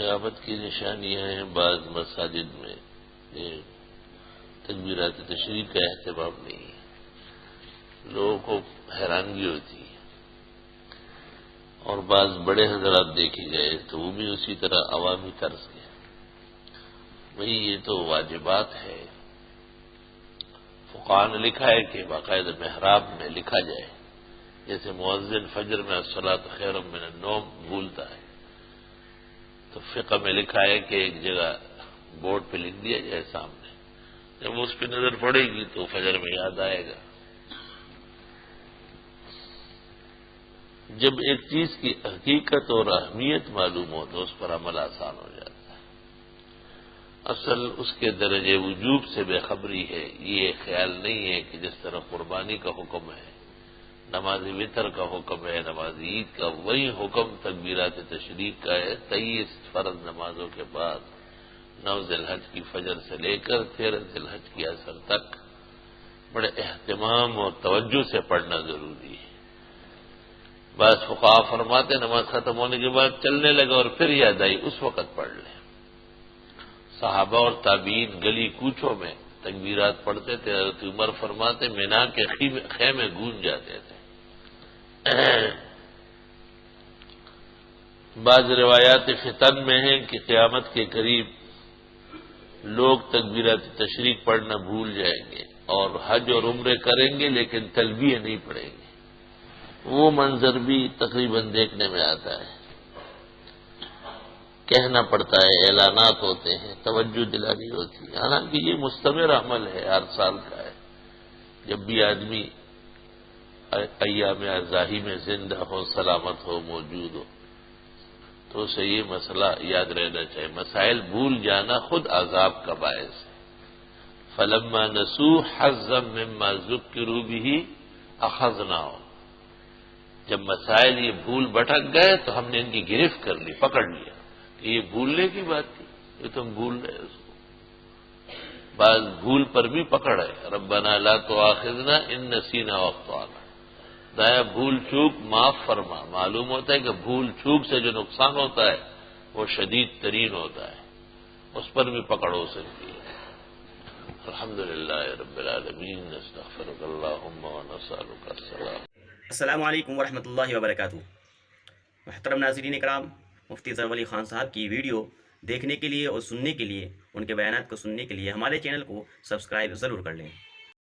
قیامت کی نشانیاں ہیں بعض مساجد میں یہ تکبیرات تشریق کا اہتمام نہیں ہے، لوگوں کو حیرانگی ہوتی ہے، اور بعض بڑے حضرات دیکھی جائے تو وہ بھی اسی طرح عوامی طرز کے، بھئی یہ تو واجبات ہے۔ فقہاء نے لکھا ہے کہ باقاعدہ محراب میں لکھا جائے، جیسے مؤذن فجر میں الصلاۃ خیر من النوم بھولتا ہے تو فقہ میں لکھا ہے کہ ایک جگہ بورڈ پہ لکھ دیا جائے سامنے، جب اس پہ نظر پڑے گی تو فجر میں یاد آئے گا۔ جب ایک چیز کی حقیقت اور اہمیت معلوم ہو تو اس پر عمل آسان ہو جاتا ہے۔ اصل اس کے درجے وجوب سے بے خبری ہے، یہ خیال نہیں ہے کہ جس طرح قربانی کا حکم ہے، نماز وطر کا حکم ہے، نماز عید کا، وہی حکم تکبیرات تشریق کا ہے 23 فرض نمازوں کے بعد 9 ذی الحج کی فجر سے لے کر 13 ذی الحج کی عصر تک بڑے اہتمام اور توجہ سے پڑھنا ضروری ہے۔ بعض فقہاء فرماتے نماز ختم ہونے کے بعد چلنے لگا اور پھر یاد آئی اس وقت پڑھ لیں۔ صحابہ اور تابعین گلی کوچوں میں تکبیرات پڑھتے تھے، حضرت عمر فرماتے مینا کے خیمے گونج جاتے تھے۔ بعض روایات فتن میں ہیں کہ قیامت کے قریب لوگ تکبیرات تشریق پڑھنا بھول جائیں گے اور حج اور عمرے کریں گے لیکن تلبیہ نہیں پڑھیں گے۔ وہ منظر بھی تقریباً دیکھنے میں آتا ہے، کہنا پڑتا ہے، اعلانات ہوتے ہیں، توجہ دلانی ہوتی ہے، حالانکہ یہ مستمر عمل ہے، ہر سال کا ہے۔ جب بھی آدمی ایام ازاہی میں زندہ ہو، سلامت ہو، موجود ہو تو اسے یہ مسئلہ یاد رہنا چاہیے، مسائل بھول جانا خود عذاب کا باعث ہے۔ فلما نسوا حظا مما ذکروا به اخذناهم، جب مسائل یہ بھول بھٹک گئے تو ہم نے ان کی گرفت کر لی، پکڑ لیا کہ یہ بھولنے کی بات تھی، یہ تم بھول رہے اس کو۔ بعض بھول پر بھی پکڑ ہے، ربنا لا تؤاخذنا ان نسینا واخطانا، دایا بھول چوک معاف فرما۔ معلوم ہوتا ہے کہ بھول چوک سے جو نقصان ہوتا ہے وہ شدید ترین ہوتا ہے، اس پر بھی پکڑ ہو سکتی ہے۔ الحمدللہ رب العالمین، نستغفرک اللہم ونسألک السلام۔ السلام علیکم ورحمۃ اللہ وبرکاتہ۔ محترم ناظرین کرام، مفتی ظفر علی خان صاحب کی ویڈیو دیکھنے کے لیے اور سننے کے لیے، ان کے بیانات کو سننے کے لیے ہمارے چینل کو سبسکرائب ضرور کر لیں۔